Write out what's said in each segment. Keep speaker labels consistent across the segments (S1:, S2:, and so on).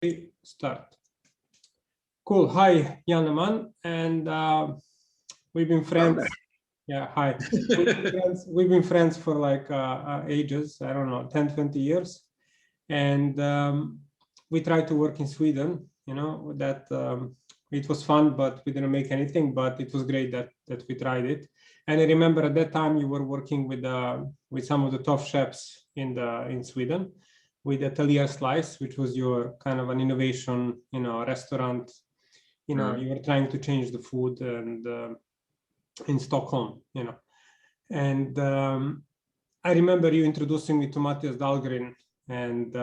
S1: Okay, start. Cool. Hi, Jan Aman, and we've been friends. Yeah, hi. We've been friends for like ages. I don't know, 10, 20 years. And we tried to work in Sweden. You know that it was fun, but we didn't make anything. But it was great that we tried it. And I remember at that time you were working with some of the top chefs in Sweden, with Atelier Slice, which was your kind of an innovation, restaurant. You were trying to change the food and in Stockholm, And I remember you introducing me to Matthias Dahlgren, and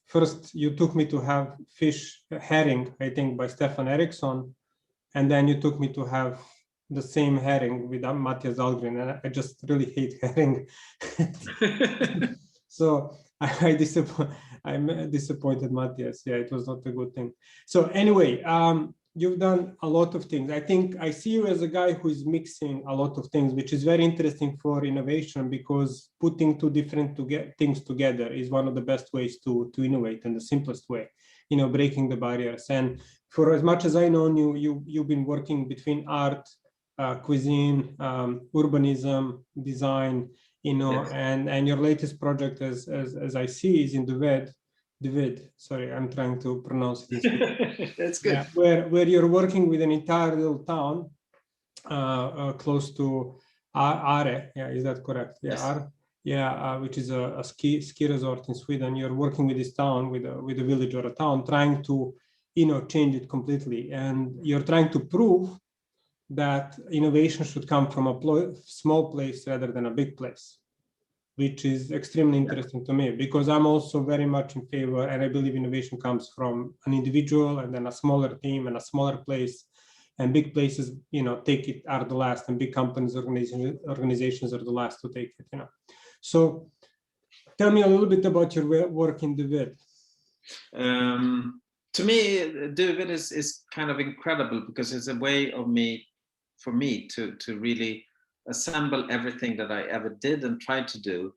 S1: first you took me to have fish herring, I think, by Stefan Eriksson, and then you took me to have the same herring with Matthias Dahlgren, and I just really hate herring. So I'm disappointed Matthias. Yeah, it was not a good thing. So anyway, you've done a lot of things. I think I see you as a guy who is mixing a lot of things, which is very interesting for innovation, because putting two different things together is one of the best ways to innovate, and the simplest way, breaking the barriers. And for as much as I know you've been working between art, cuisine, urbanism, design,
S2: Yes.
S1: and your latest project, as I see, is in David. Sorry, I'm trying to pronounce it.
S2: That's good.
S1: Yeah, where you're working with an entire little town close to Are. Yeah, is that correct? Yeah,
S2: Yes.
S1: Are. Yeah, which is a ski resort in Sweden. You're working with this town, with a village or a town, trying to change it completely, and you're trying to prove that innovation should come from a small place rather than a big place, which is extremely interesting to me, because I'm also very much in favor, and I believe innovation comes from an individual and then a smaller team and a smaller place, and big places, take it are the last, and big companies, organizations are the last to take it, So tell me a little bit about your work in David.
S2: To me, David is kind of incredible, because it's a way for me to really assemble everything that I ever did and tried to do,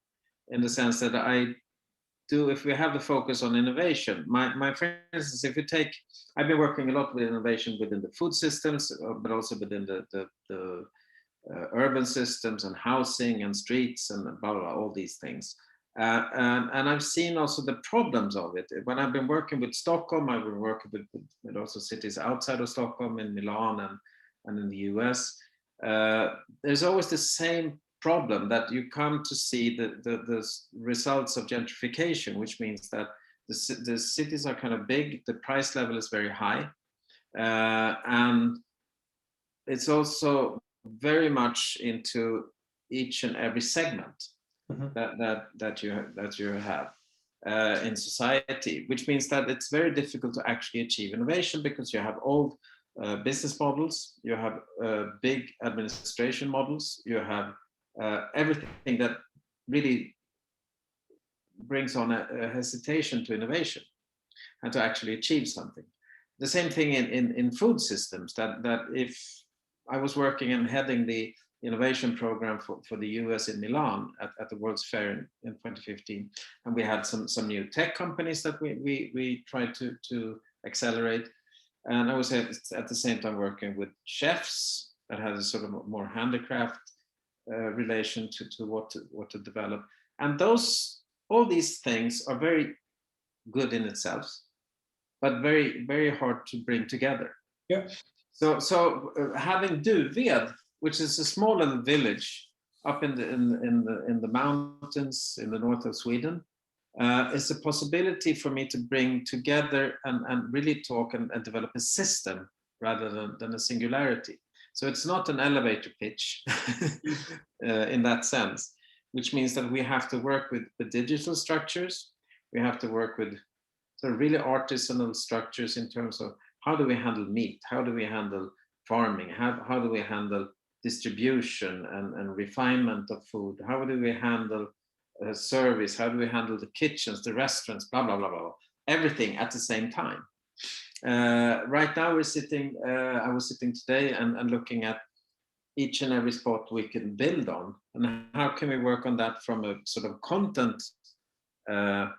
S2: in the sense that if we have the focus on innovation, for instance, if you take, I've been working a lot with innovation within the food systems, but also within the urban systems and housing and streets and blah, blah, blah, all these things. And I've seen also the problems of it. When I've been working with Stockholm, I've been working with also cities outside of Stockholm, in Milan and in the US. There's always the same problem, that you come to see the results of gentrification, which means that the cities are kind of big, the price level is very high, and it's also very much into each and every segment that you have in society, which means that it's very difficult to actually achieve innovation, because you have old business models, you have big administration models, you have everything that really brings on a hesitation to innovation and to actually achieve something. The same thing in food systems, that if I was working and heading the innovation program for the US in Milan at the World's Fair in 2015, and we had some new tech companies that we tried to accelerate, and I was at the same time working with chefs that had a sort of more handicraft relation to what to develop, and all these things are very good in itself, but very, very hard to bring together.
S1: Yeah.
S2: So having Duved, which is a small little village up in the mountains in the north of Sweden, is a possibility for me to bring together and really talk and develop a system rather than a singularity. So it's not an elevator pitch in that sense, which means that we have to work with the digital structures. We have to work with sort of really artisanal structures in terms of how do we handle meat, how do we handle farming, how do we handle distribution and refinement of food, how do we handle service, how do we handle the kitchens, the restaurants, blah, blah, blah, blah, everything at the same time. Right now I was sitting today and looking at each and every spot we can build on, and how can we work on that from a sort of content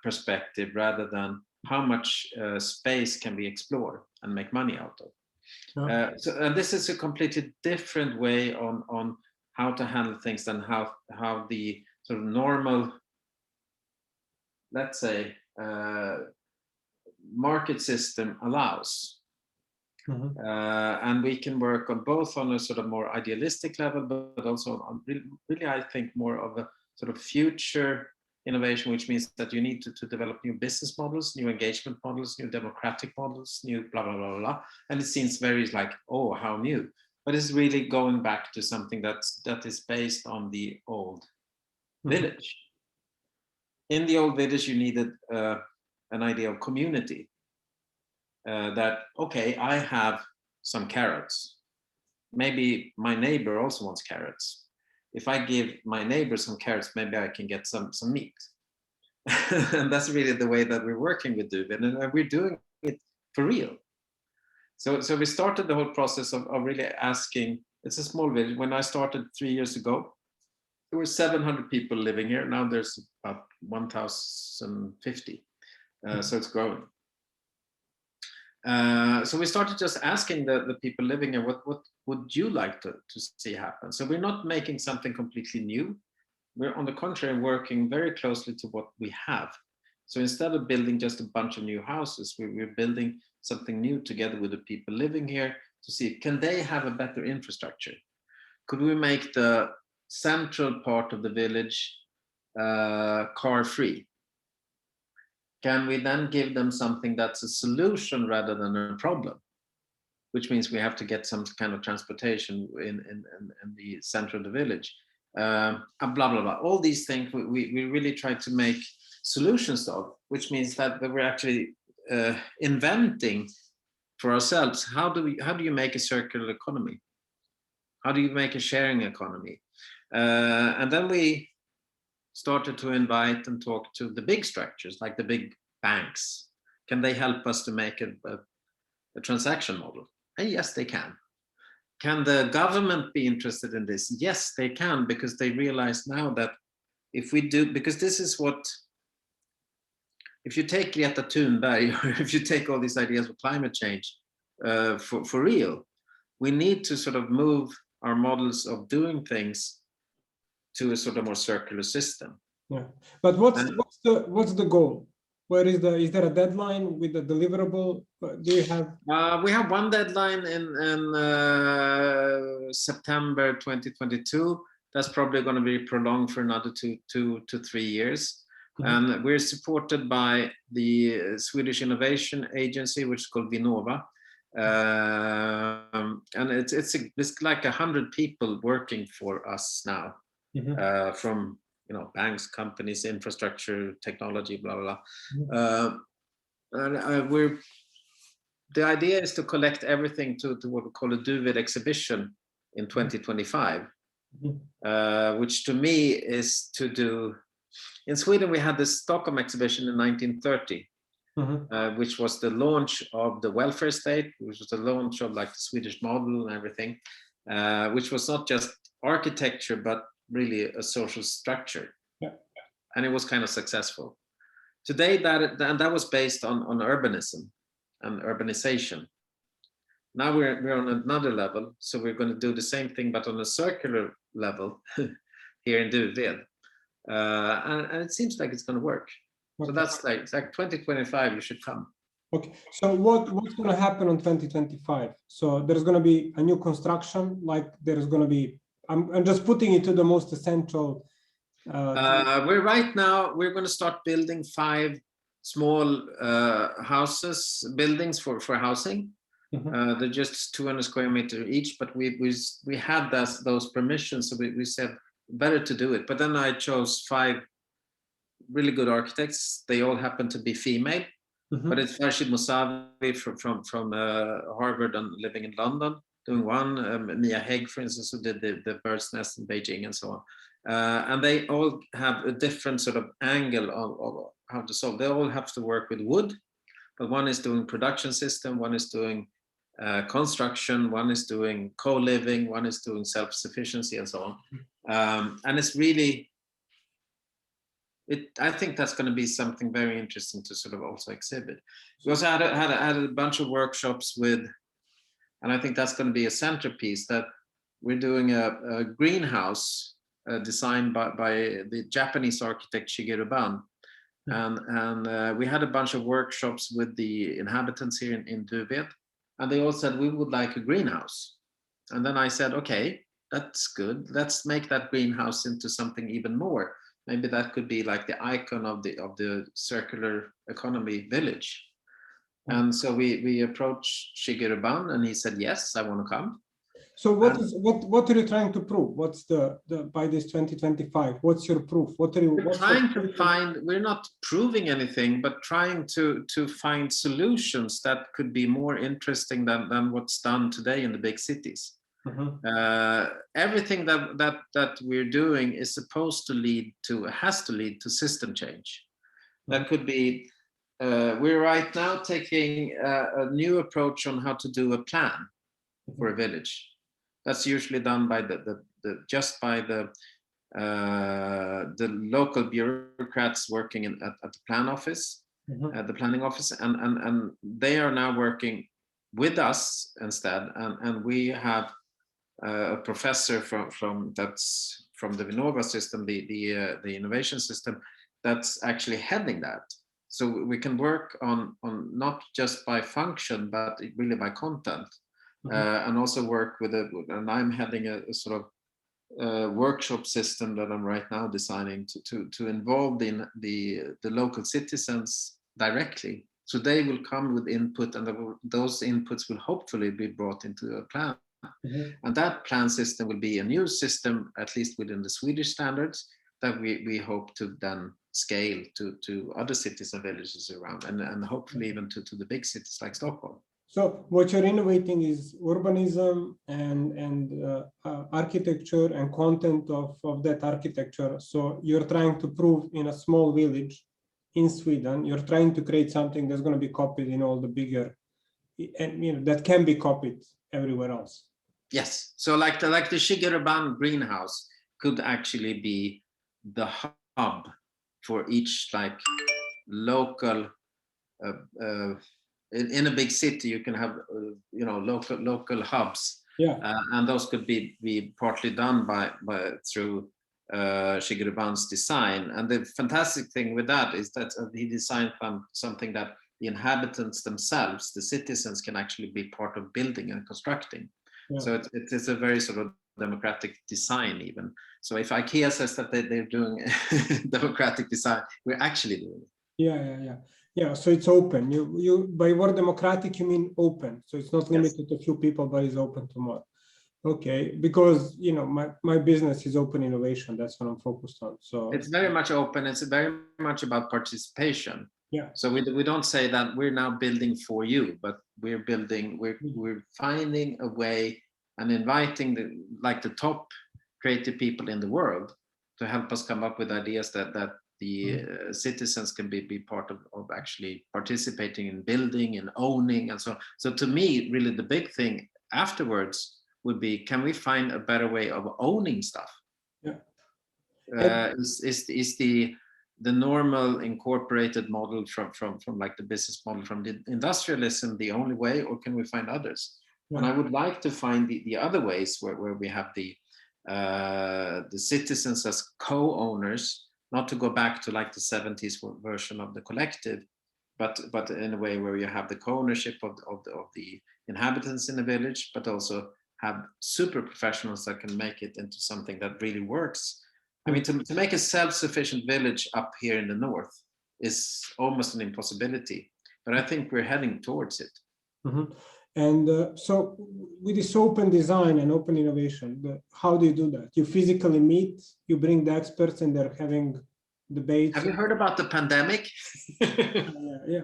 S2: perspective rather than how much space can we explore and make money out of. And this is a completely different way on how to handle things than how the sort of normal, let's say, market system allows. And we can work on both on a sort of more idealistic level, but also on really, I think, more of a sort of future innovation, which means that you need to develop new business models, new engagement models, new democratic models, new blah, blah, blah, blah. And it seems very like, oh, how new? But it's really going back to something that is based on the old village. In the old village, you needed an idea of community. That, okay, I have some carrots. Maybe my neighbor also wants carrots. If I give my neighbor some carrots, maybe I can get some meat. And that's really the way that we're working with Duved, and we're doing it for real. So we started the whole process of really asking. It's a small village. When I started 3 years ago, there were 700 people living here. Now there's about 1,050. So it's growing. So we started just asking the people living here, what would you like to see happen? So we're not making something completely new. We're, on the contrary, working very closely to what we have. So instead of building just a bunch of new houses, we're building something new together with the people living here to see, can they have a better infrastructure? Could we make the central part of the village car-free? Can we then give them something that's a solution rather than a problem? Which means we have to get some kind of transportation in the center of the village. Blah, blah, blah. All these things we really try to make solutions of, which means that we're actually inventing for ourselves, how do you make a circular economy? How do you make a sharing economy? And then we started to invite and talk to the big structures, like the big banks. Can they help us to make a transaction model? And yes, they can. Can the government be interested in this? Yes, they can, because they realize now that if we do, because this is what, if you take Greta Thunberg, or if you take all these ideas of climate change for real, we need to sort of move our models of doing things to a sort of more circular system.
S1: Yeah, but what's the goal? Where is there a deadline with the deliverable? Do you have?
S2: We have one deadline in September 2022. That's probably going to be prolonged for another two to 3 years. And we're supported by the Swedish Innovation Agency, which is called Vinnova. And it's like 100 people working for us now, from banks, companies, infrastructure, technology, blah blah blah. And the idea is to collect everything to what we call a Duved exhibition in 2025, which to me is to do. In Sweden, we had the Stockholm exhibition in 1930, which was the launch of the welfare state, which was the launch of like the Swedish model and everything, which was not just architecture, but really a social structure. And it was kind of successful. Today, that was based on urbanism and urbanization. Now we're on another level, so we're going to do the same thing, but on a circular level here in Duved. And it seems like it's going to work. So that's it's like 2025, you should come.
S1: Okay, so what's going to happen on 2025? So there's going to be a new construction, like there's going to be, I'm just putting it to the most essential.
S2: We're going to start building 5 small buildings for housing. They're just 200 square meters each, but we had those permissions, so we said better to do it. But then I chose 5 really good architects. They all happen to be female, but it's Farshid Mousavi from Harvard and living in London doing one. Mia Hegg, for instance, who did the bird's nest in Beijing and so on. And they all have a different sort of angle of how to solve. They all have to work with wood, but one is doing production system, one is doing construction, one is doing co-living, one is doing self-sufficiency and so on. And it's really, I think that's going to be something very interesting to sort of also exhibit. We also had a bunch of workshops with, and I think that's going to be a centerpiece, that we're doing a greenhouse designed by the Japanese architect Shigeru Ban. And we had a bunch of workshops with the inhabitants here in Duved, and they all said, we would like a greenhouse. And then I said, okay, that's good. Let's make that greenhouse into something even more. Maybe that could be like the icon of the circular economy village. And so we approached Shigeru Ban, and he said, yes, I want to come.
S1: So what are you trying to prove? What's the by this 2025? What's your proof?
S2: We're trying to find, we're not proving anything, but trying to find solutions that could be more interesting than what's done today in the big cities. Everything that we're doing is supposed to has to lead to system change. That could be, we're right now taking a new approach on how to do a plan for a village. That's usually done by the local bureaucrats working at the plan office, at the planning office, and they are now working with us instead, and we have a professor from the Vinnova system, the innovation system, that's actually heading that. So we can work on not just by function, but really by content, and also work with and I'm heading a sort of workshop system that I'm right now designing to involve the local citizens directly. So they will come with input, and those inputs will hopefully be brought into a plan. And that plan system will be a new system, at least within the Swedish standards, that we hope to then scale to other cities and villages around, and hopefully even to the big cities like Stockholm.
S1: So what you're innovating is urbanism and architecture and content of that architecture. So you're trying to prove in a small village in Sweden, you're trying to create something that's going to be copied in all the bigger, and that can be copied everywhere else.
S2: Yes. So like the Shigeru Ban greenhouse could actually be the hub for each like local. In a big city, you can have local hubs, and those could be partly done through Shigeru Ban's design. And the fantastic thing with that is that he designed something that the inhabitants themselves, the citizens, can actually be part of building and constructing. So it's a very sort of democratic design even. So if IKEA says that they're doing democratic design, we're actually doing it.
S1: Yeah, so it's open. You by word democratic, you mean open. So it's not limited to a few people, but it's open to more. Okay, because my business is open innovation. That's what I'm focused on. So
S2: it's very much open. It's very much about participation.
S1: Yeah.
S2: So we don't say that we're now building for you, but we're finding a way and inviting the top creative people in the world to help us come up with ideas that the citizens can be part of actually participating in building and owning and so on. So to me, really the big thing afterwards would be, can we find a better way of owning stuff? Is the normal incorporated model from like the business model from the industrialism the only way, or can we find others? And I would like to find the other ways where we have the citizens as co-owners, not to go back to like the 70s version of the collective, but in a way where you have the co-ownership of the inhabitants in the village, but also have super professionals that can make it into something that really works. I mean, to make a self-sufficient village up here in the north is almost an impossibility, but I think we're heading towards it.
S1: And so with this open design and open innovation, how do you do that? You physically meet, you bring the experts, and they're having debates.
S2: Have you heard about the pandemic?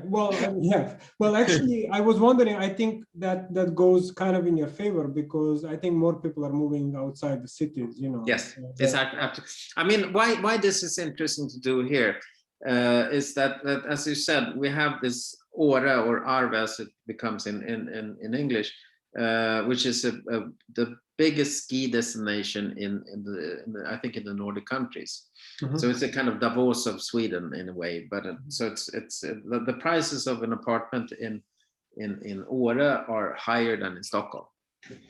S1: Well, actually, I was wondering, I think that goes kind of in your favor, because I think more people are moving outside the cities,
S2: Yes, exactly. I mean, why this is interesting to do here is that as you said, we have this aura, or arva as it becomes in English, which is the biggest ski destination in I think in the Nordic countries. So it's a kind of Davos of Sweden in a way. But so it's the prices of an apartment in Åre are higher than in Stockholm.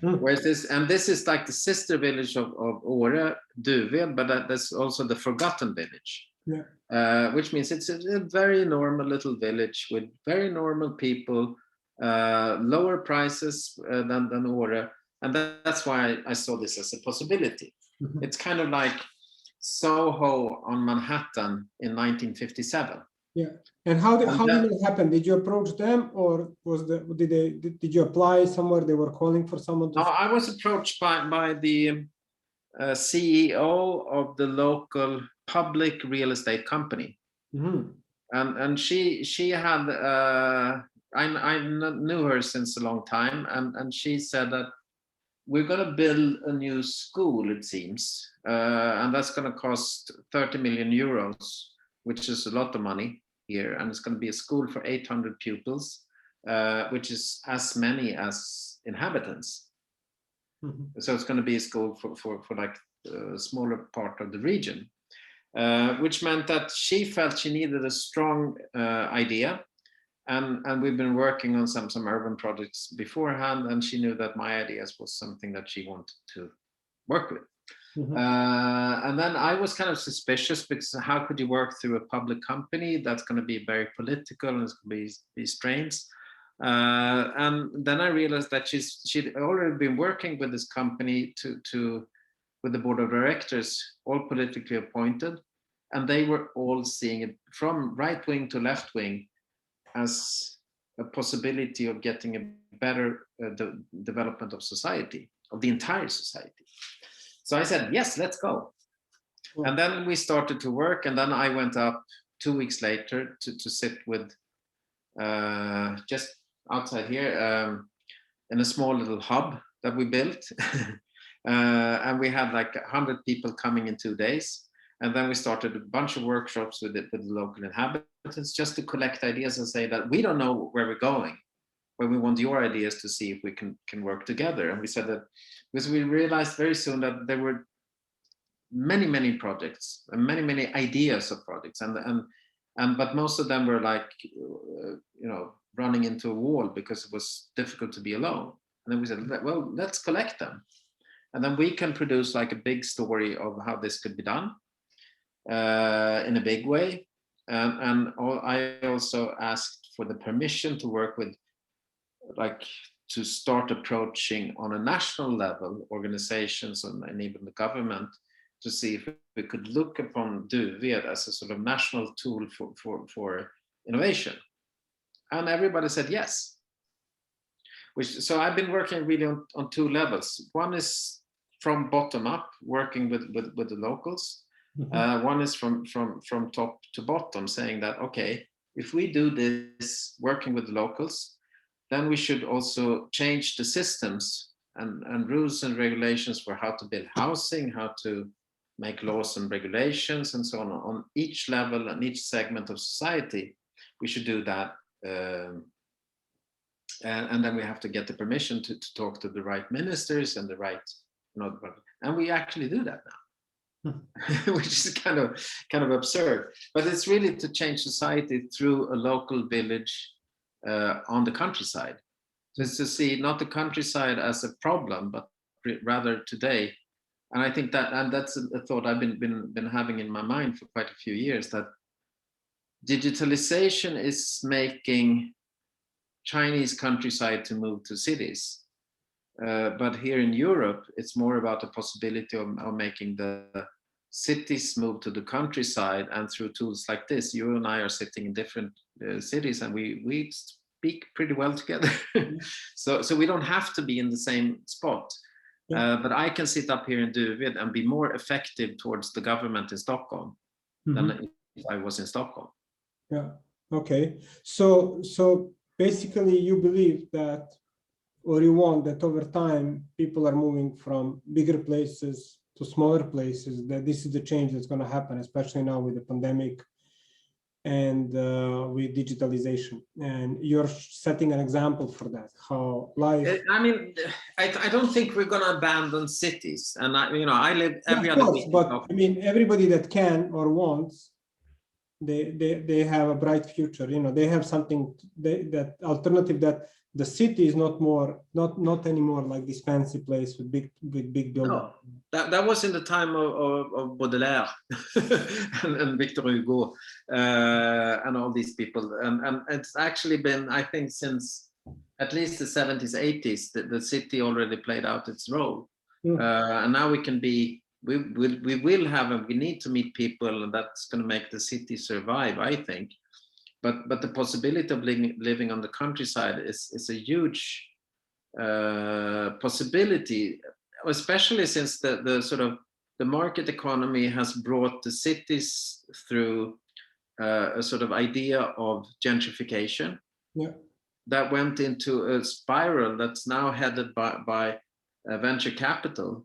S2: Whereas this is like the sister village of Åre, Duved, but that's also the forgotten village.
S1: Yeah.
S2: Which means it's a very normal little village with very normal people, lower prices than Åre, and that's why I saw this as a possibility. It's kind of like Soho on Manhattan in 1957.
S1: Yeah. And how did it happen? Did you approach them, or did you apply somewhere? They were calling for someone to.
S2: No, I was approached by the CEO of the local public real estate company, and she had I knew her since a long time, and she said that we're going to build a new school, it seems, and that's going to cost 30 million euros, which is a lot of money here, and it's going to be a school for 800 pupils, which is as many as inhabitants. So it's going to be a school for like a smaller part of the region, which meant that she felt she needed a strong idea. And we've been working on some urban projects beforehand, and she knew that my ideas was something that she wanted to work with. And then I was kind of suspicious, because how could you work through a public company that's going to be very political and it's going to be strange? And then I realized that she'd already been working with this company with the board of directors, all politically appointed, and they were all seeing it from right wing to left wing as a possibility of getting a better development of society, of the entire society. So I said, yes, let's go. And then we started to work, and then I went up 2 weeks later to sit with just outside here in a small little hub that we built. And we had like 100 people coming in 2 days. And then we started a bunch of workshops with the local inhabitants, just to collect ideas and say that we don't know where we're going, but we want your ideas to see if we can work together. And we said that because we realized very soon that there were many projects and many ideas of projects, but most of them were like running into a wall because it was difficult to be alone. And then we said, well, let's collect them, and then we can produce like a big story of how this could be done in a big way. I also asked for the permission to work with, like, to start approaching on a national level organizations and even the government, to see if we could look upon Duved as a sort of national tool for innovation. And everybody said yes. So I've been working really on 2 levels. One is from bottom up, working with the locals. One is from top to bottom, saying that, okay, if we do this working with the locals, then we should also change the systems and rules and regulations for how to build housing, how to make laws and regulations and so on each level and each segment of society. We should do that. And then we have to get the permission to talk to the right ministers and the right, and we actually do that now. Which is kind of absurd, but it's really to change society through a local village on the countryside. So it's to see not the countryside as a problem, but rather today. And I think that's a thought I've been having in my mind for quite a few years, that digitalization is making Chinese countryside to move to cities. But here in Europe, it's more about the possibility of making the cities move to the countryside, and through tools like this, you and I are sitting in different cities, and we speak pretty well together. So we don't have to be in the same spot. But I can sit up here in Duved and be more effective towards the government in Stockholm than if I was in Stockholm.
S1: Yeah. Okay. So basically, you believe that, or you want that over time, people are moving from bigger places to smaller places, that this is the change that's going to happen, especially now with the pandemic. and with digitalization. And you're setting an example for that, how life.
S2: I mean, I don't think we're going to abandon cities. And I live every
S1: Yeah, of
S2: other
S1: course,
S2: week.
S1: but I mean, everybody that can or wants, they have a bright future. They have something, that alternative, that the city is not anymore like this fancy place with big buildings.
S2: No, that was in the time of Baudelaire and Victor Hugo and all these people. And it's actually been, I think, since at least the 70s, 80s, the city already played out its role. And now we need to meet people, and that's going to make the city survive, I think. But the possibility of living on the countryside is a huge possibility, especially since the sort of the market economy has brought the cities through a sort of idea of gentrification.
S1: Yeah.
S2: That went into a spiral that's now headed by venture capital,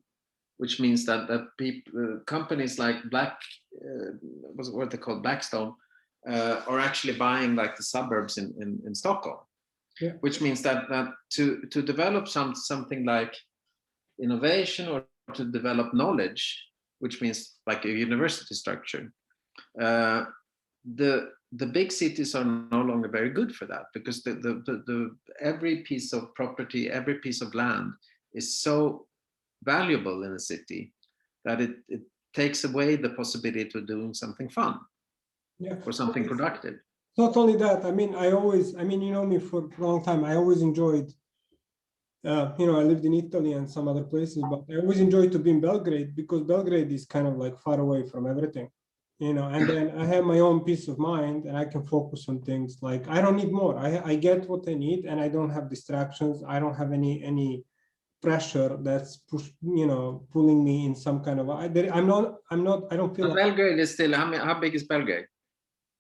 S2: which means that people, companies like what they call Blackstone, are actually buying like the suburbs in Stockholm.
S1: Yeah.
S2: Which means that to develop something like innovation, or to develop knowledge, which means like a university structure, the big cities are no longer very good for that, because the every piece of property, every piece of land is so valuable in a city that it takes away the possibility of doing something fun,
S1: Yeah,
S2: or something productive.
S1: Not only that, I mean, you know me for a long time. I always enjoyed, I lived in Italy and some other places, but I always enjoyed to be in Belgrade, because Belgrade is kind of like far away from everything, and then I have my own peace of mind, and I can focus on things. Like, I don't need more. I get what I need, and I don't have distractions. I don't have any pressure that's pulling me in some kind of, I don't feel like.
S2: Belgrade is still, how big is Belgrade?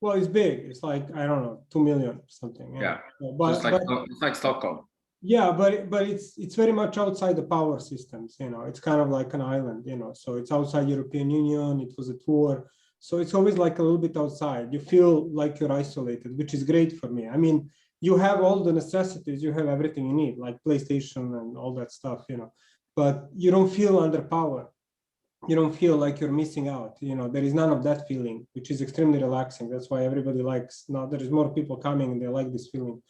S1: Well, it's big. It's like, I don't know, 2 million or something.
S2: Yeah.
S1: But
S2: It's like Stockholm.
S1: yeah, but it's very much outside the power systems. It's kind of like an island. So it's outside European Union. It was at war, so it's always like a little bit outside. You feel like you're isolated, which is great for me. I mean, you have all the necessities. You have everything you need, like PlayStation and all that stuff. But you don't feel under power. You don't feel like you're missing out. There is none of that feeling, which is extremely relaxing. That's why everybody likes, now there is more people coming and they like this feeling.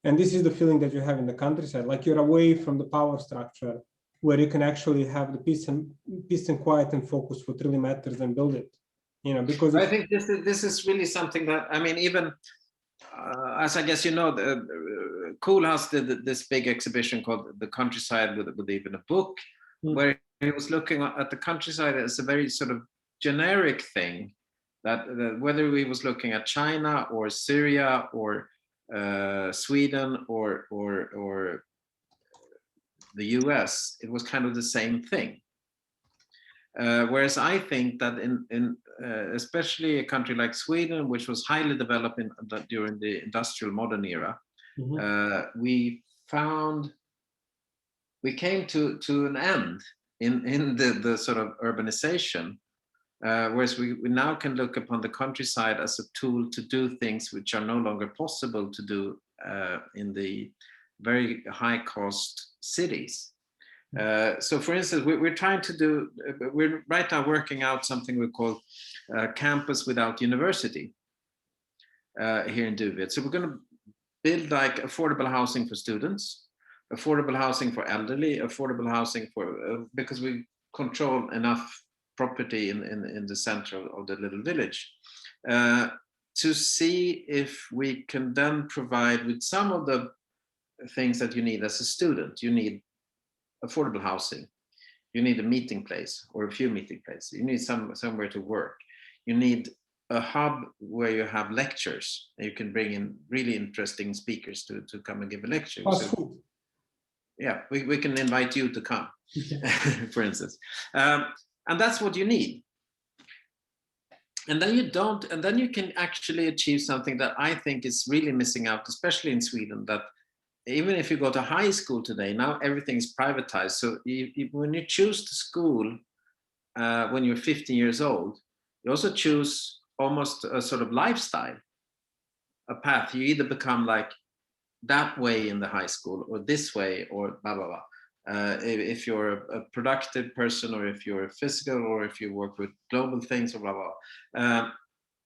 S1: And this is the feeling that you have in the countryside, like you're away from the power structure, where you can actually have the peace and quiet and focus what really matters and build it. Because
S2: I think this is really something that, I mean, even as I guess Koolhaas did this big exhibition called The Countryside, with even a book, where he was looking at the countryside as a very sort of generic thing, that whether he was looking at China or Syria or Sweden or the US, it was kind of the same thing. Whereas I think that in especially a country like Sweden, which was highly developed during the industrial modern era, we came to an end in the sort of urbanization, whereas we now can look upon the countryside as a tool to do things which are no longer possible to do in the very high cost cities. So for instance, we're right now working out something we call campus without university here in Duved. So we're going to build like affordable housing for students, affordable housing for elderly, affordable housing for, because we control enough property in the center of the little village, to see if we can then provide with some of the things that you need as a student. You need affordable housing, you need a meeting place or a few meeting places, you need somewhere to work, you need a hub where you have lectures and you can bring in really interesting speakers to come and give a lecture. So, yeah, we can invite you to come, for instance, and that's what you need. And then you can actually achieve something that I think is really missing out, especially in Sweden, that even if you go to high school today, now everything is privatized. So when you choose the school when you're 15 years old, you also choose almost a sort of lifestyle, a path. You either become like that way in the high school or this way or blah, blah, blah. If you're a productive person, or if you're physical, or if you work with global things, or blah, blah.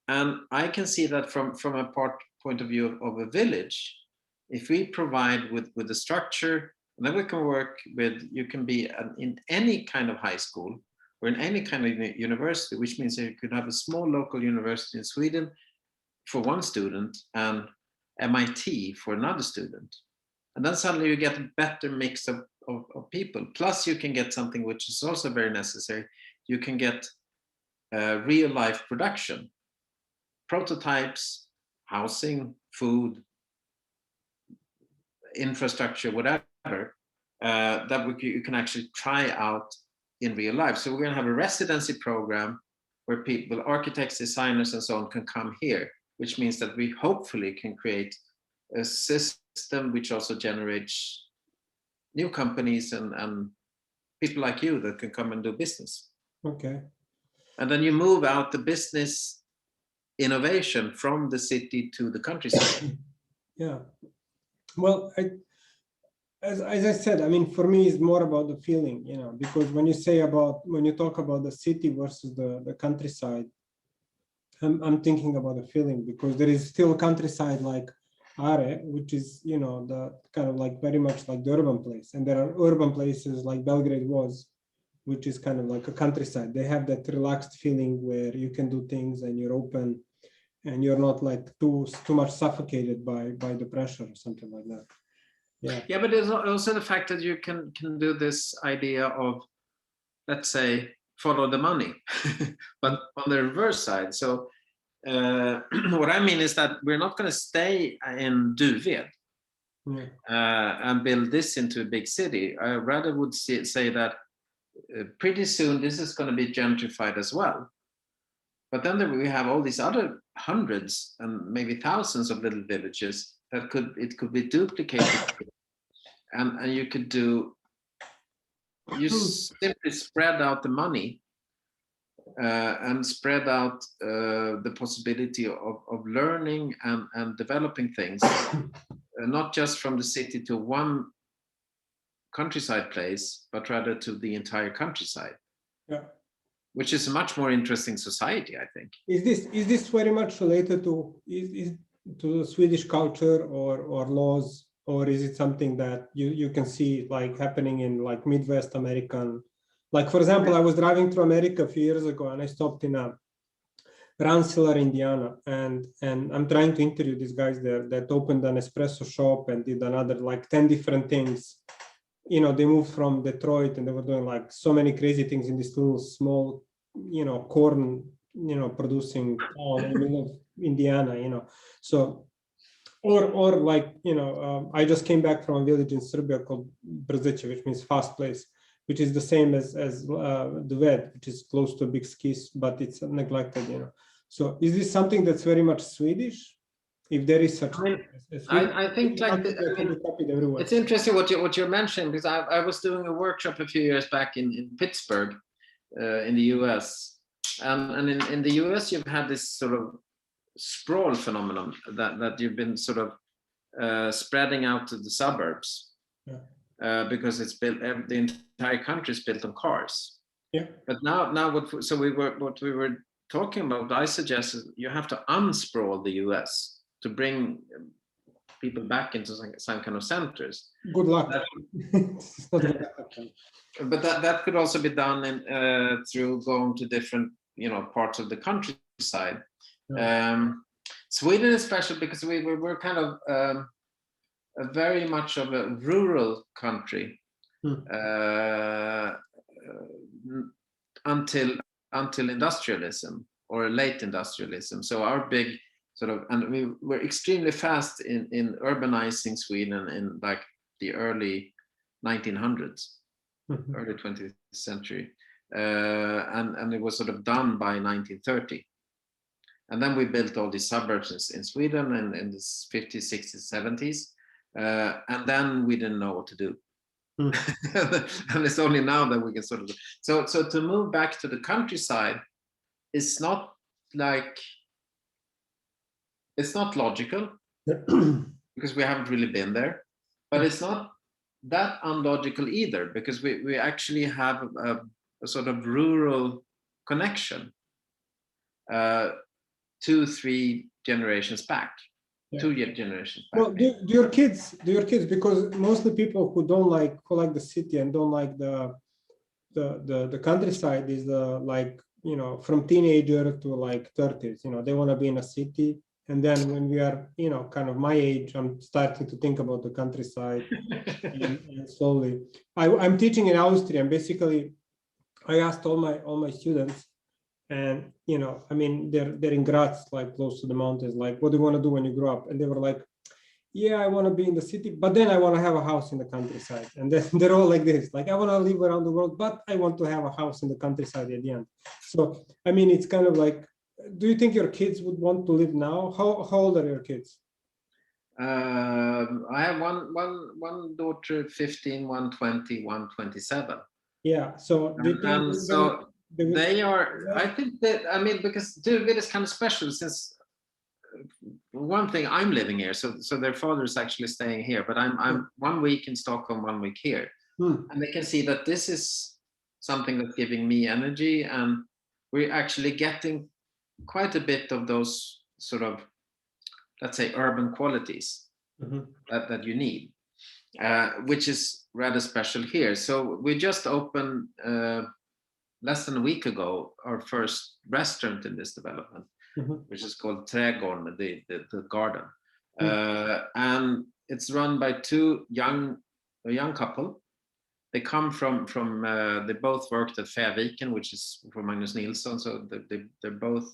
S2: And I can see that from a point of view of a village, if we provide with the structure, and then we can work with, you can be in any kind of high school or in any kind of university, which means that you could have a small local university in Sweden for one student and MIT for another student. And then suddenly you get a better mix of people. Plus you can get something which is also very necessary. You can get real life production, prototypes, housing, food, infrastructure, whatever, that you can actually try out in real life. So we're going to have a residency program where people, architects, designers, and so on, can come here, which means that we hopefully can create a system which also generates new companies and people like you that can come and do business.
S1: Okay.
S2: And then you move out the business innovation from the city to the countryside.
S1: Yeah. Well, as I said, I mean, for me, it's more about the feeling, you know, because when you talk about the city versus the countryside, I'm thinking about the feeling, because there is still countryside like Are, which is, you know, the kind of like very much like the urban place. And there are urban places like Belgrade was, which is kind of like a countryside. They have that relaxed feeling where you can do things and you're open and you're not like too much suffocated by the pressure or something like that.
S2: Yeah, but there's also the fact that you can do this idea of, let's say, follow the money, but on the reverse side. So what I mean is that we're not going to stay in Duved and build this into a big city. I rather would say that pretty soon this is going to be gentrified as well. But then we have all these other hundreds and maybe thousands of little villages that could be duplicated. And you could simply spread out the money and spread out the possibility of learning and developing things, not just from the city to one countryside place, but rather to the entire countryside.
S1: Yeah.
S2: Which is a much more interesting society, I think.
S1: Is this very much related to the Swedish culture or laws, or is it something that you can see like happening in like Midwest American? Like, for example, I was driving through America a few years ago and I stopped in Rensselaer, Indiana, and I'm trying to interview these guys there that opened an espresso shop and did another like 10 different things. You know, they moved from Detroit and they were doing like so many crazy things in this little small, you know, corn, you know, producing town in the middle of Indiana, you know. So, or like, you know, I just came back from a village in Serbia called Brzeće, which means fast place, which is the same as Duved, which is close to a big skis, but it's neglected, you know. So is this something that's very much Swedish? If there is such,
S2: I think like it's interesting what you're mentioning, because I was doing a workshop a few years back in Pittsburgh, in the US, and in the US you've had this sort of sprawl phenomenon that you've been sort of spreading out to the suburbs, because it's built, the entire country is built on cars.
S1: Yeah.
S2: But now what we were talking about, I suggested you have to unsprawl the US to bring people back into some kind of centers.
S1: Good luck.
S2: But that could also be done through going to different, you know, parts of the countryside. Yeah. Sweden is special because we're kind of a very much of a rural country until industrialism or late industrialism. So our big sort of, and we were extremely fast in urbanizing Sweden in like the early 1900s, early 20th century, and it was sort of done by 1930. And then we built all these suburbs in Sweden in the 50s, 60s, 70s, and then we didn't know what to do. And it's only now that we can sort of so to move back to the countryside, it's not like it's not logical because we haven't really been there, but it's not that unlogical either, because we actually have a sort of rural connection 2-3 generations back,
S1: Yeah.
S2: 2 generations back.
S1: Well, do your kids, because mostly people who like the city and don't like the countryside is like, you know, from teenager to like 30s, you know, they want to be in a city. And then when we are, you know, kind of my age, I'm starting to think about the countryside and slowly. I'm teaching in Austria, and basically I asked all my students, and you know, I mean, they're in Graz, like close to the mountains, like, what do you want to do when you grow up? And they were like, yeah, I want to be in the city, but then I want to have a house in the countryside. And then they're all like this, like, I want to live around the world, but I want to have a house in the countryside at the end. So, I mean, it's kind of like, do you think your kids would want to live now? How old are your kids?
S2: I have one daughter, 15, 120, 127.
S1: Yeah. So, do you think
S2: And so they are,
S1: yeah.
S2: I think that, I mean, because David is kind of special, since one thing, I'm living here, so their father is actually staying here, but I'm 1 week in Stockholm, 1 week here. And they can see that this is something that's giving me energy, and we're actually getting quite a bit of those sort of, let's say, urban qualities that you need, which is rather special here. So we just opened less than a week ago our first restaurant in this development, which is called Trädgården, the garden. And it's run by a young couple. They come from they both worked at Färviken, which is for Magnus Nilsson. So they're both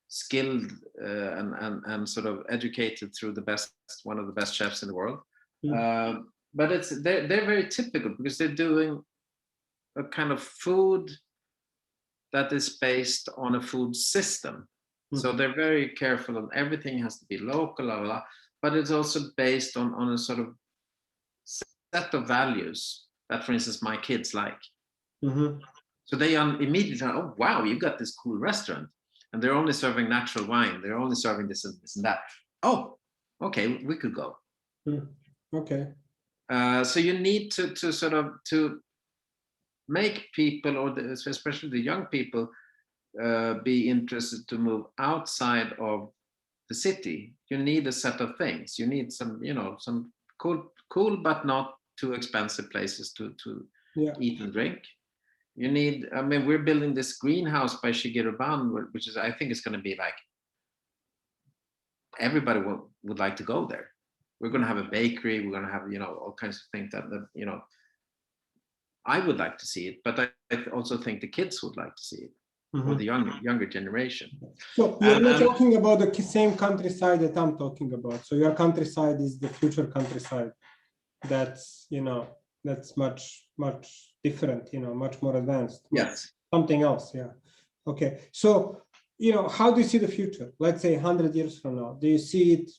S2: skilled and sort of educated through one of the best chefs in the world. But they're very typical, because they're doing a kind of food that is based on a food system. So they're very careful, and everything has to be local, blah, blah, blah, but it's also based on a sort of set of values that, for instance, my kids like. So they immediately, oh wow, you got this cool restaurant, and they're only serving natural wine. They're only serving this and this and that. Oh, okay, we could go.
S1: Okay.
S2: So you need to sort of to make people, or especially the young people, be interested to move outside of the city. You need a set of things. You need some, you know, some cool but not too expensive places to eat and drink. You need, I mean, we're building this greenhouse by Shigeru Ban, which is, I think it's going to be like, everybody would like to go there. We're going to have a bakery. We're going to have, you know, all kinds of things that you know, I would like to see it, but I also think the kids would like to see it, or the younger generation.
S1: So you're talking about the same countryside that I'm talking about. So your countryside is the future countryside. That's, you know, that's much different, you know, much more advanced.
S2: Yes.
S1: Something else. Yeah. Okay. So, you know, how do you see the future? Let's say 100 years from now. Do you see it,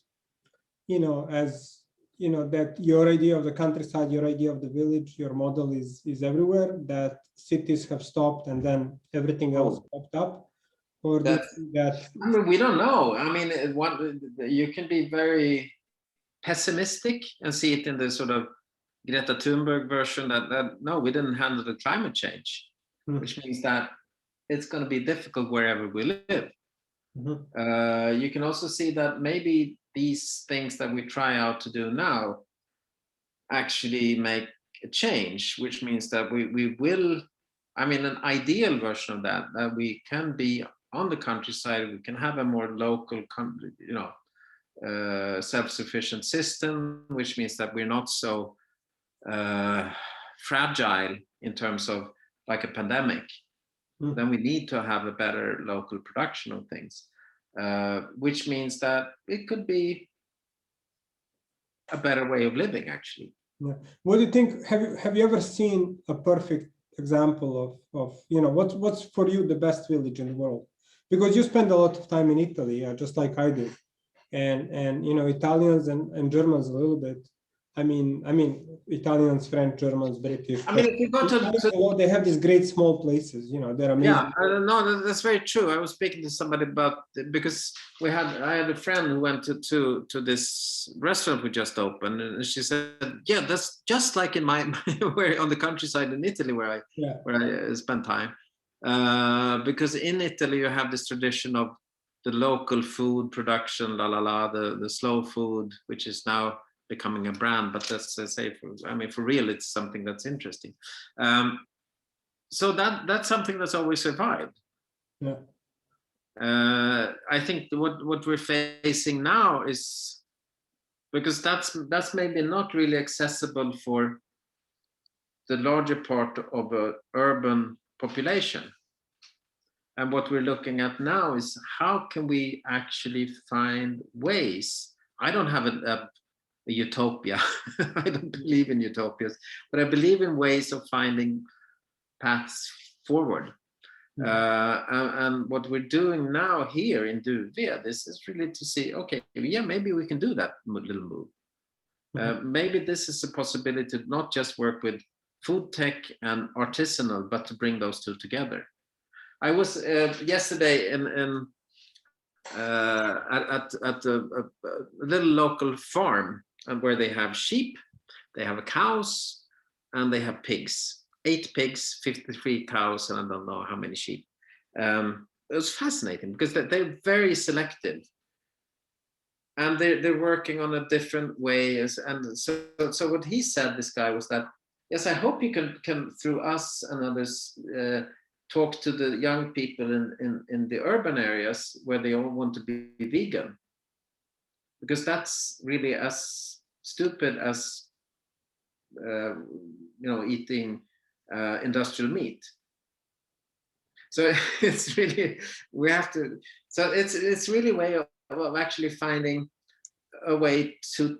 S1: you know, as, you know, that your idea of the countryside, your idea of the village, your model is everywhere, that cities have stopped and then everything else popped up? Or that,
S2: I mean, we don't know. I mean, you can be very pessimistic and see it in the sort of Greta Thunberg version that no, we didn't handle the climate change, which means that it's going to be difficult wherever we live. You can also see that maybe these things that we try out to do now actually make a change, which means that we will, I mean, an ideal version of that we can be on the countryside, we can have a more local, you know, self-sufficient system, which means that we're not so fragile in terms of like a pandemic. Then we need to have a better local production of things, which means that it could be a better way of living, actually.
S1: Yeah. What do you think? Have you ever seen a perfect example of you know, what's for you the best village in the world? Because you spend a lot of time in Italy, just like I do, and you know, Italians and Germans a little bit. Italians, French, Germans, British.
S2: I mean, if you go to
S1: they have these great small places, they're amazing.
S2: Yeah, I don't know. That's very true. I was speaking to somebody about, because I had a friend who went to this restaurant we just opened, and she said, "Yeah, that's just like in my where on the countryside in Italy where I spent time, because in Italy you have this tradition of the local food production, the slow food, which is now becoming a brand, but that's for real, it's something that's interesting." So that's something that's always survived.
S1: Yeah.
S2: I think what we're facing now is, because that's maybe not really accessible for the larger part of an urban population. And what we're looking at now is how can we actually find ways. I don't have a utopia. I don't believe in utopias, but I believe in ways of finding paths forward. And what we're doing now here in Duved, this is really to see, okay, yeah, maybe we can do that little move. Maybe this is a possibility to not just work with food tech and artisanal, but to bring those two together. I was yesterday at a little local farm where they have sheep, they have cows, and they have pigs. 8 pigs, 53 cows, and I don't know how many sheep. It was fascinating because they're very selective, and they're working on a different way. And so what he said, this guy, was that, yes, I hope you can through us and others talk to the young people in the urban areas where they all want to be vegan, because that's really as stupid as eating industrial meat. So it's really, we have to, so it's really a way of actually finding a way to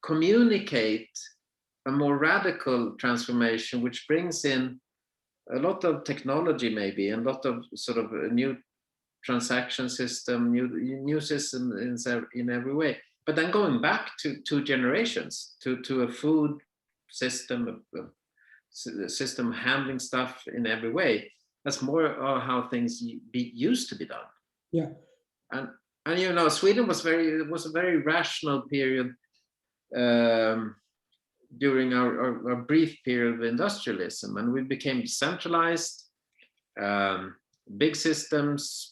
S2: communicate a more radical transformation, which brings in a lot of technology, maybe, and a lot of sort of a new transaction system, new system in every way. But then going back to 2 generations, to a food system, a system handling stuff in every way. That's more how things used to be done.
S1: Yeah.
S2: And Sweden was a very rational period during our brief period of industrialism, and we became centralized, big systems.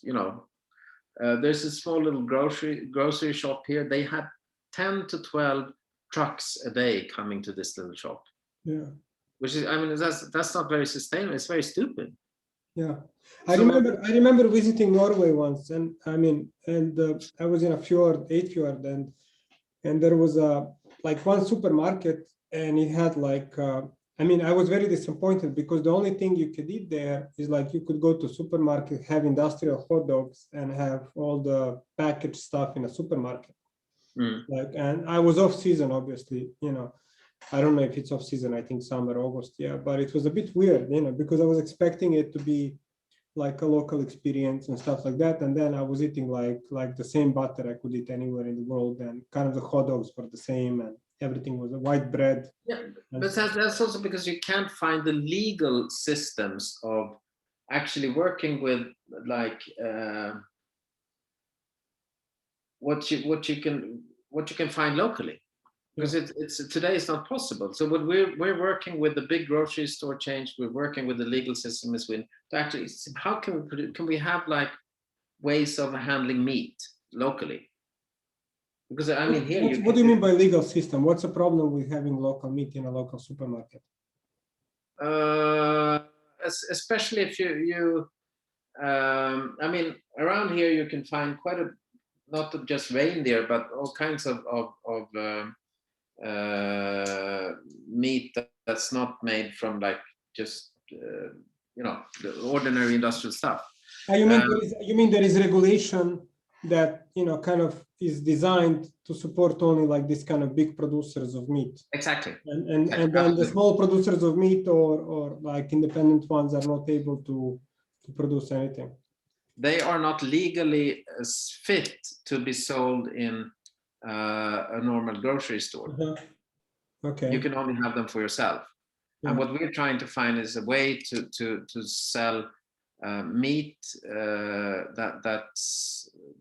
S2: There's a small little grocery shop here. They had 10 to 12 trucks a day coming to this little shop.
S1: Yeah.
S2: Which is, that's not very sustainable. It's very stupid.
S1: Yeah, I remember visiting Norway once, and I was in a fjord, 8 fjord, and there was one supermarket, and it had I was very disappointed because the only thing you could eat there is you could go to supermarket, have industrial hot dogs, and have all the packaged stuff in a supermarket. And I was off season, obviously, I don't know if it's off season, I think summer, August, yeah, but it was a bit weird, because I was expecting it to be like a local experience and stuff like that. And then I was eating like the same butter I could eat anywhere in the world, and kind of the hot dogs were the same, and everything was a white bread.
S2: Yeah, but that's also because you can't find the legal systems of actually working with what you can find locally. Because today it's not possible. So what we're working with the big grocery store chains, we're working with the legal system as well to actually, how can we have ways of handling meat locally? Because here
S1: what do you mean by legal system? What's the problem with having local meat in a local supermarket?
S2: Especially if you around here you can find quite a, not just reindeer, but all kinds of meat that's not made from just the ordinary industrial stuff.
S1: You mean there is regulation that kind of is designed to support only this kind of big producers of meat?
S2: Exactly.
S1: And then the small producers of meat or independent ones are not able to produce anything.
S2: They are not legally fit to be sold in a normal grocery store.
S1: Okay.
S2: You can only have them for yourself.
S1: Yeah.
S2: And what we're trying to find is a way to sell meat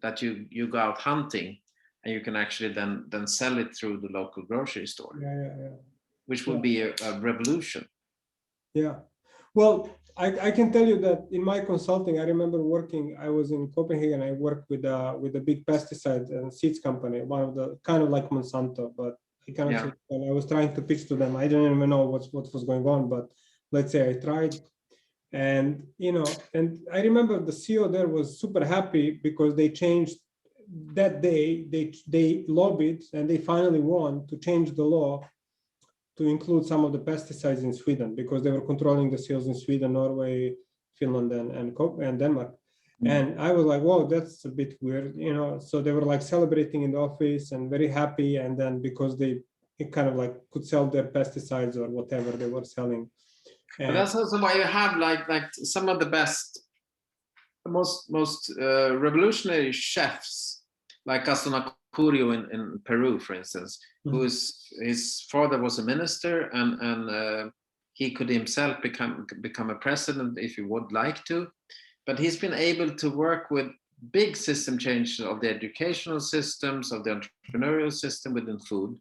S2: that you go out hunting, and you can actually then sell it through the local grocery store,
S1: Yeah.
S2: which would be a revolution.
S1: Yeah. Well, I can tell you that in my consulting, I remember working, I was in Copenhagen, I worked with a big pesticide and seeds company, one of the kind of like Monsanto, but I cannot say, and I was trying to pitch to them. I didn't even know what was going on, but let's say I tried. And, and I remember the CEO there was super happy because they changed that day, they lobbied and they finally won to change the law to include some of the pesticides in Sweden, because they were controlling the sales in Sweden, Norway, Finland, and Denmark. And I was like, whoa, that's a bit weird, So they were like celebrating in the office and very happy. And then because they kind of like could sell their pesticides or whatever they were selling.
S2: But that's also why you have like some of the best, most revolutionary chefs, like Gaston Curio in Peru, for instance, his father was a minister, and he could himself become a president if he would like to, but he's been able to work with big system changes of the educational systems, of the entrepreneurial system within food,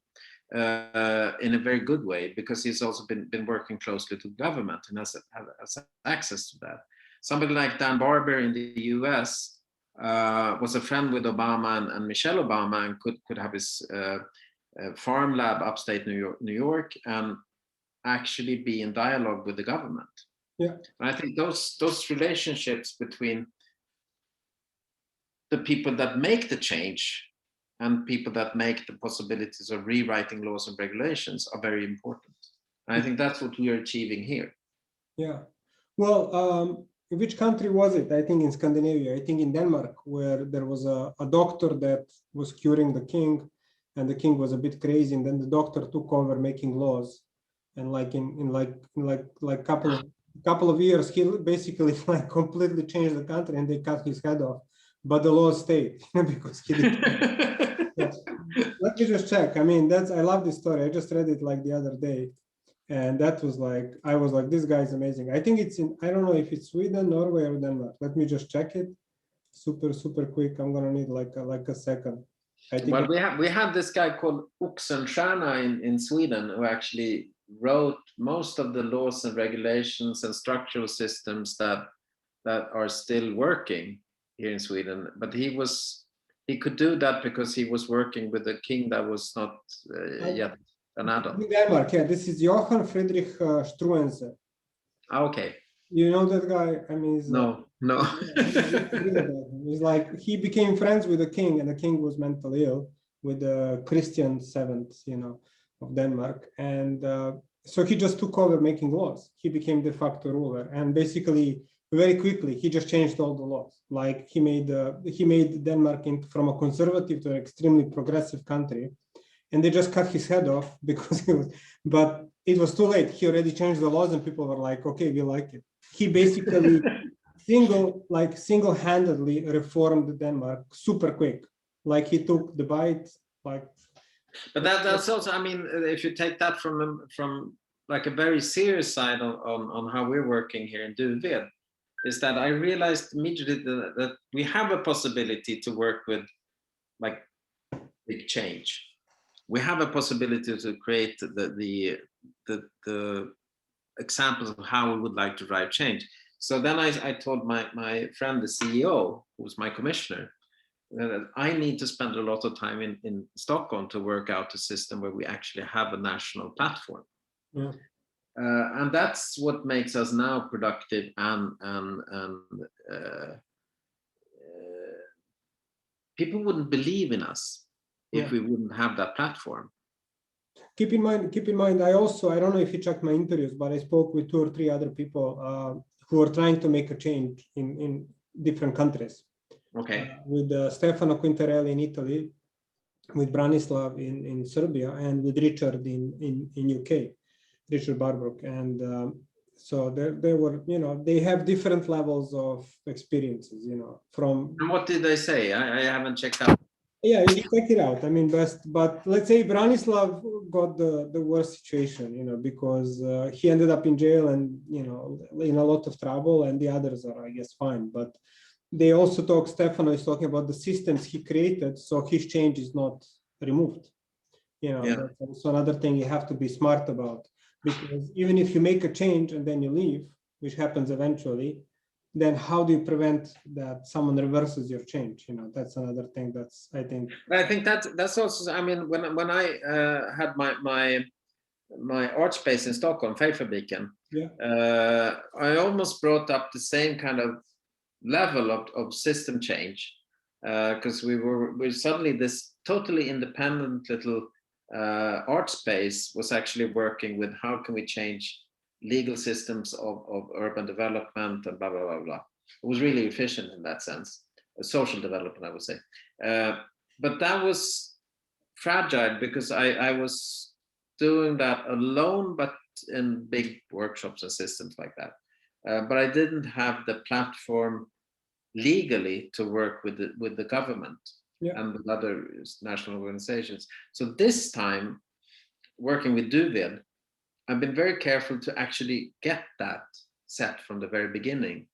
S2: in a very good way, because he's also been working closely to government and has access to that. Somebody like Dan Barber in the US was a friend with Obama and Michelle Obama, and could have his farm lab upstate New York and actually be in dialogue with the government.
S1: Yeah.
S2: And I think those relationships between the people that make the change and people that make the possibilities of rewriting laws and regulations are very important. And I think that's what we are achieving here.
S1: Yeah. Well, which country was it? I think in Scandinavia, I think in Denmark, where there was a doctor that was curing the king, and the king was a bit crazy, and then the doctor took over making laws, and like in couple of years, he basically like completely changed the country, and they cut his head off, but the law stayed because he didn't. Let me just check. I mean, I love this story. I just read it like the other day. And that was like, I was like, this guy is amazing. I think it's I don't know if it's Sweden, Norway, or Denmark. Let me just check it. Super quick. I'm gonna need like a second. I think.
S2: Well, we have this guy called Oxenstierna in Sweden, who actually wrote most of the laws and regulations and structural systems that are still working here in Sweden. But he could do that because he was working with a king that was not yet an adult.
S1: Denmark, yeah. This is Johann Friedrich Struensee.
S2: Okay.
S1: You know that guy? I mean,
S2: no.
S1: He's like, he became friends with the king, and the king was mentally ill with the Christian VII, of Denmark. And so he just took over making laws. He became de facto ruler, and basically very quickly he just changed all the laws. Like he made Denmark from a conservative to an extremely progressive country. And they just cut his head off because but it was too late. He already changed the laws, and people were like, okay, we like it. He basically single-handedly reformed Denmark super quick. Like he took the bite, like.
S2: But that's also, I mean, if you take that from like a very serious side on how we're working here in Duved, is that I realized immediately that we have a possibility to work with like big change. We have a possibility to create the examples of how we would like to drive change. So then I told my friend, the CEO, who was my commissioner, that I need to spend a lot of time in Stockholm to work out a system where we actually have a national platform.
S1: Yeah.
S2: And that's what makes us now productive and people wouldn't believe in us if we wouldn't have that platform.
S1: Keep in mind, I don't know if you checked my interviews, but I spoke with 2 or 3 other people who are trying to make a change in different countries.
S2: Okay.
S1: With Stefano Quintarelli in Italy, with Branislav in Serbia, and with Richard in UK, Richard Barbrook. And so they were, they have different levels of experiences, from.
S2: And what did they say? I haven't checked out.
S1: Yeah, you should check it out. I mean, but let's say Branislav got the worst situation, because he ended up in jail and, in a lot of trouble, and the others are, I guess, fine. But they also Stefano is talking about the systems he created, so his change is not removed.
S2: Yeah.
S1: That's also another thing you have to be smart about, because even if you make a change and then you leave, which happens eventually, then how do you prevent that someone reverses your change? That's another thing that's, I think.
S2: I think that's also, I mean, when I had my art space in Stockholm, Färgfabriken,
S1: Yeah.
S2: I almost brought up the same kind of level of system change, because we're suddenly this totally independent little art space was actually working with how can we change legal systems of urban development and blah blah blah blah. It was really efficient in that sense, social development, I would say. But that was fragile because I was doing that alone, but in big workshops and systems like that. But I didn't have the platform legally to work with the government and with other national organizations. So this time, working with Duvid, I've been very careful to actually get that set from the very beginning,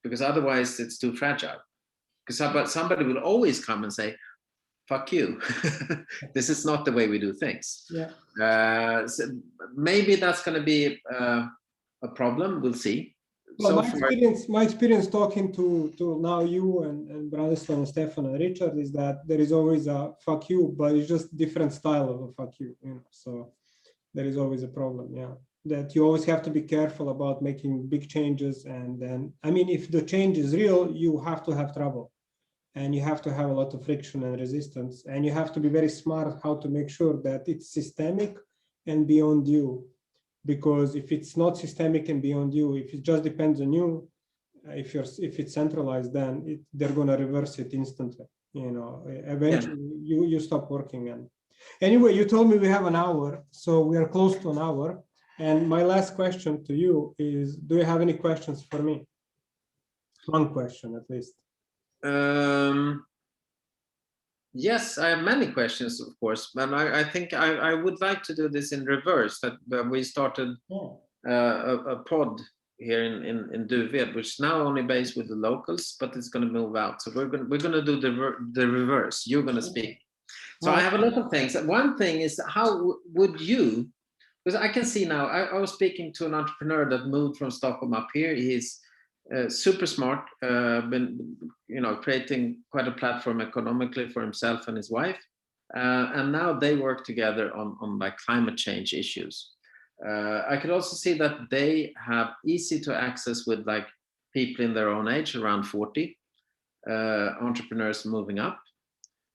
S2: because otherwise it's too fragile. Because somebody will always come and say, fuck you. This is not the way we do things.
S1: Yeah.
S2: So maybe that's going to be a problem. We'll see.
S1: Well, my experience talking to now you and Branislav and Stefan and Richard is that there is always a fuck you, but it's just different style of a fuck you. So there is always a problem. Yeah, that you always have to be careful about making big changes. And then, I mean, if the change is real, you have to have trouble. And you have to have a lot of friction and resistance, and you have to be very smart how to make sure that it's systemic and beyond you. Because if it's not systemic and beyond you, if it just depends on you, if it's centralized, then they're going to reverse it instantly. Eventually you stop working. And anyway, you told me we have an hour, so we are close to an hour. And my last question to you is: do you have any questions for me? One question, at least.
S2: Yes, I have many questions, of course, but I think I would like to do this in reverse. That we started a pod here in Duvet, which is now only based with the locals, but it's going to move out. So we're going to do the reverse. You're going to speak. So I have a lot of things. One thing is, how would you? Because I can see now. I was speaking to an entrepreneur that moved from Stockholm up here. He's super smart, been creating quite a platform economically for himself and his wife, and now they work together on like climate change issues. I could also see that they have easy to access with like people in their own age, around 40, entrepreneurs moving up,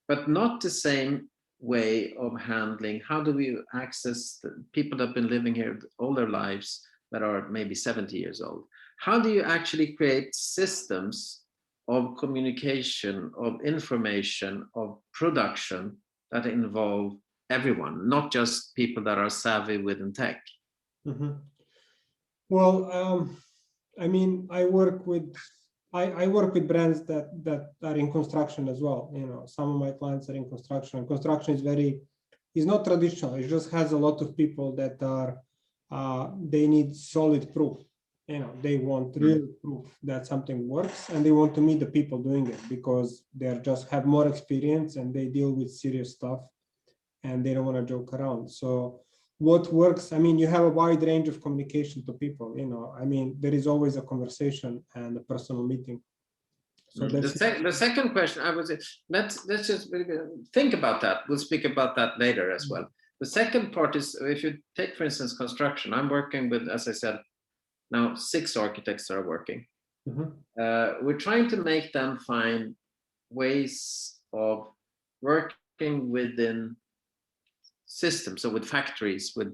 S2: but not the same way of handling. How do we access the people that have been living here all their lives that are maybe 70 years old? How do you actually create systems of communication, of information, of production that involve everyone, not just people that are savvy within tech?
S1: Mm-hmm. Well, I mean, I work with brands that are in construction as well. Some of my clients are in construction, and construction is not traditional. It just has a lot of people that they need solid proof. They want real proof that something works, and they want to meet the people doing it because they just have more experience and they deal with serious stuff, and they don't want to joke around. So what works? I mean, you have a wide range of communication to people. I mean, there is always a conversation and a personal meeting. So that's
S2: the second question. I would say let's just think about that. We'll speak about that later as well. The second part is, if you take, for instance, construction. I'm working with, as I said, now 6 architects that are working.
S1: Mm-hmm.
S2: We're trying to make them find ways of working within systems, so with factories, with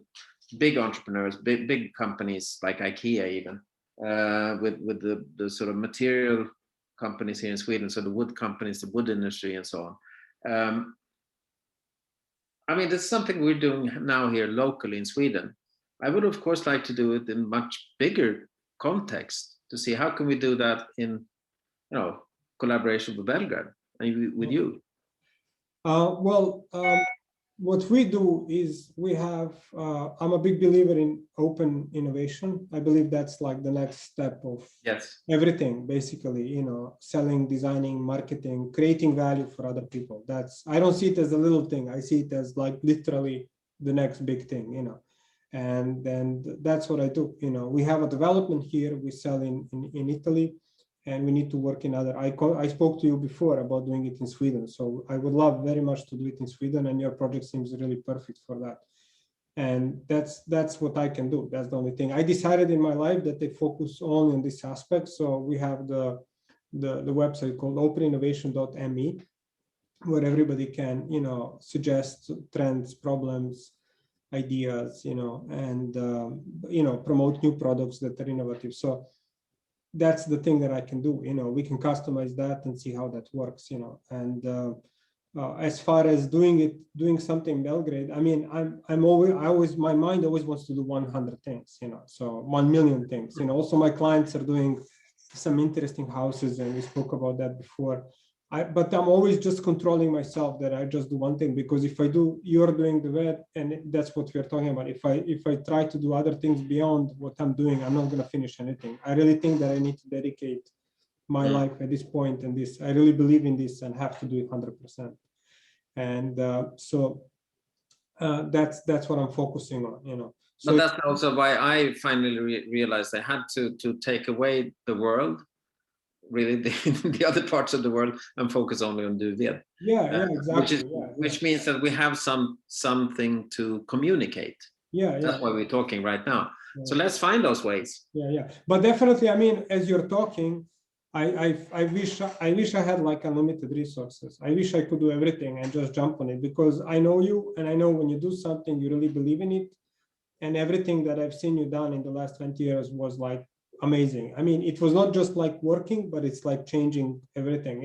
S2: big entrepreneurs, big companies like IKEA, even with the sort of material companies here in Sweden, so the wood companies, the wood industry, and so on. I mean, that's something we're doing now here locally in Sweden. I would, of course, like to do it in much bigger context to see how can we do that in, collaboration with Belgrade and with you.
S1: What we do is we have, I'm a big believer in open innovation. I believe that's like the next step of
S2: Yes.
S1: everything, basically, selling, designing, marketing, creating value for other people. I don't see it as a little thing. I see it as like literally the next big thing, and then that's what I do. We have a development here, we sell in Italy, and we need to work in other. I spoke to you before about doing it in Sweden, so I would love very much to do it in Sweden, and your project seems really perfect for that. And that's what I can do. That's the only thing. I decided in my life that they focus only on this aspect. So we have the website called openinnovation.me, where everybody can suggest trends, problems, ideas, and promote new products that are innovative. So that's the thing that I can do. We can customize that and see how that works. And as far as doing something in Belgrade, I mean, my mind always wants to do 100 things. So 1 million things. Also my clients are doing some interesting houses, and we spoke about that before. But I'm always just controlling myself that I just do one thing, because if I do, you're doing the vet, and that's what we're talking about. If I try to do other things beyond what I'm doing, I'm not going to finish anything. I really think that I need to dedicate my life at this point, and this, I really believe in this and have to do it 100%. And that's what I'm focusing on,
S2: So that's also why I finally realized I had to take away the world, really the other parts of the world, and focus only on Duved.
S1: Yeah, exactly.
S2: Which means that we have something to communicate. That's why we're talking right now. So let's find those ways.
S1: But definitely, I mean, as you're talking, I wish I had like unlimited resources. I wish I could do everything and just jump on it, because I know you, and I know when you do something, you really believe in it. And everything that I've seen you done in the last 20 years was like amazing. I mean, it was not just like working, but it's like changing everything,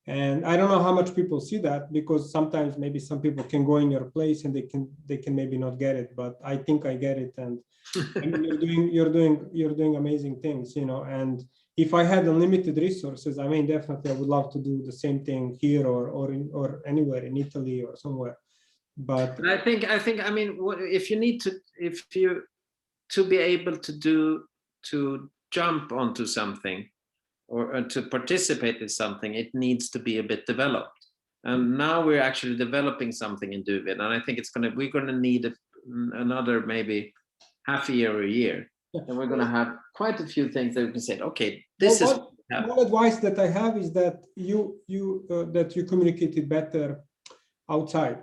S1: And I don't know how much people see that, because sometimes maybe some people can go in your place and they can maybe not get it, but I think I get it. And I mean, you're doing amazing things, And if I had unlimited resources, I mean, definitely I would love to do the same thing here or anywhere in Italy or somewhere. But
S2: I think I mean, if you to be able to jump onto something or to participate in something, it needs to be a bit developed. And now we're actually developing something in Duved, and I think we're gonna need another maybe half a year or a year, and we're gonna have quite a few things that we can say, okay, this is
S1: one advice that I have is that you communicated better outside,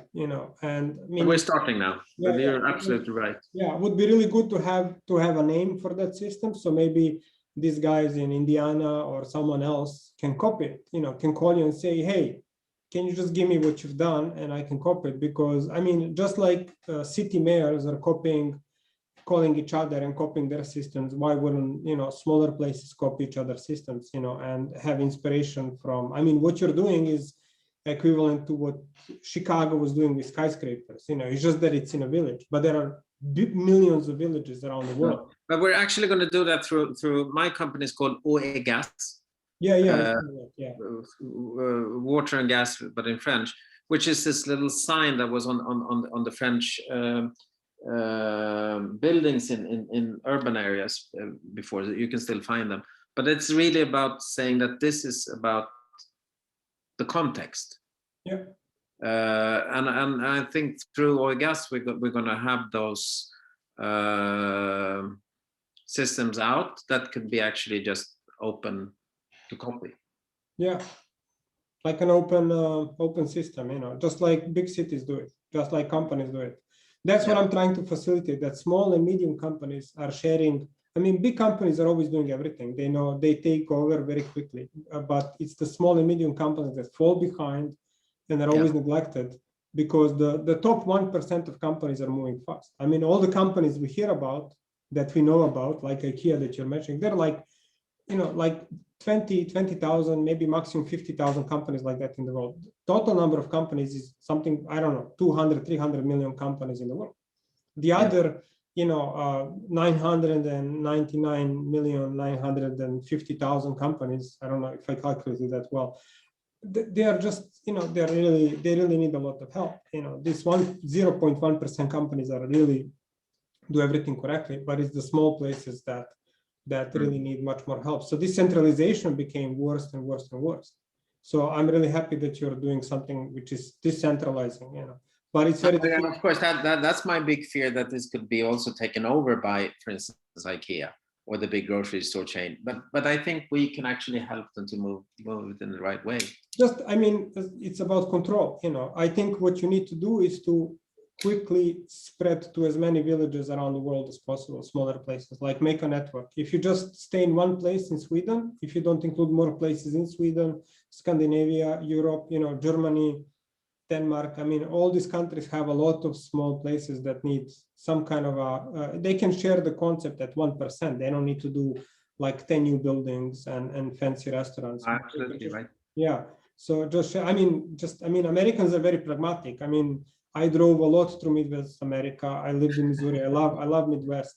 S1: and I mean,
S2: we're starting now. You're absolutely right.
S1: It would be really good to have a name for that system. So maybe these guys in Indiana or someone else can copy it, can call you and say, hey, can you just give me what you've done and I can copy it? Because I mean, just like city mayors are calling each other and copying their systems, why wouldn't smaller places copy each other's systems, and have inspiration from? I mean, what you're doing is equivalent to what Chicago was doing with skyscrapers. It's just that it's in a village, but there are millions of villages around the world.
S2: But we're actually going to do that through my company is called OE Gas. Water and gas, but in French, which is this little sign that was on the French buildings in urban areas before. You can still find them, but it's really about saying that this is about the context. And I think through oil gas we're going to have those systems out that could be actually just open to copy.
S1: Like an open system, just like big cities do it, just like companies do it. That's what I'm trying to facilitate, that small and medium companies are sharing. I mean, big companies are always doing everything. They take over very quickly, but it's the small and medium companies that fall behind and are always neglected, because the top 1% of companies are moving fast. I mean, all the companies we hear about, that we know about, like IKEA that you're mentioning, they're like, like 20,000, maybe maximum 50,000 companies like that in the world. Total number of companies is something, I don't know, 200, 300 million companies in the world. The other, 999,950,000 companies, I don't know if I calculated that well, they are just, they really need a lot of help. This 0.1% companies are really do everything correctly, but it's the small places that really need much more help. So decentralization became worse and worse and worse. So I'm really happy that you're doing something which is decentralizing, but it's very
S2: difficult. Of course, that's my big fear, that this could be also taken over by, for instance, IKEA or the big grocery store chain. But I think we can actually help them to move it in the right way.
S1: It's about control. I think what you need to do is to quickly spread to as many villages around the world as possible, smaller places, like make a network. If you just stay in one place in Sweden, if you don't include more places in Sweden, Scandinavia, Europe, Germany, Denmark, all these countries have a lot of small places that need some kind of they can share the concept at 1%. They don't need to do like 10 new buildings and fancy restaurants.
S2: Absolutely right.
S1: Yeah. So Americans are very pragmatic. I drove a lot through Midwest America. I lived in Missouri. I love Midwest.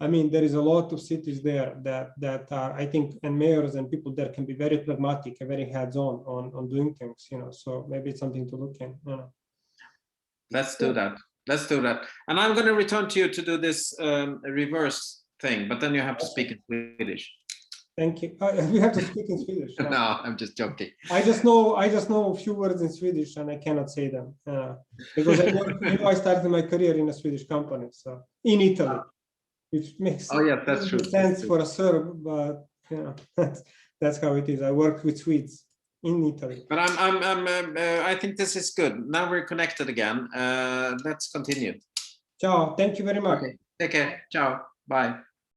S1: There is a lot of cities there that are, I think, and mayors and people there can be very pragmatic and very hands-on on doing things, so maybe it's something to look in.
S2: Let's do that. Let's do that. And I'm going to return to you to do this reverse thing, but then you have to speak in Swedish.
S1: Thank you. We have to speak in Swedish.
S2: No, I'm just joking.
S1: I just know a few words in Swedish and I cannot say them because I started my career in a Swedish company, so in Italy, which makes
S2: that's true.
S1: sense for a Serb, but that's how it is. I work with Swedes in Italy.
S2: But I think this is good. Now we're connected again. Let's continue.
S1: Ciao. Thank you very much.
S2: Okay. Take care. Ciao. Bye.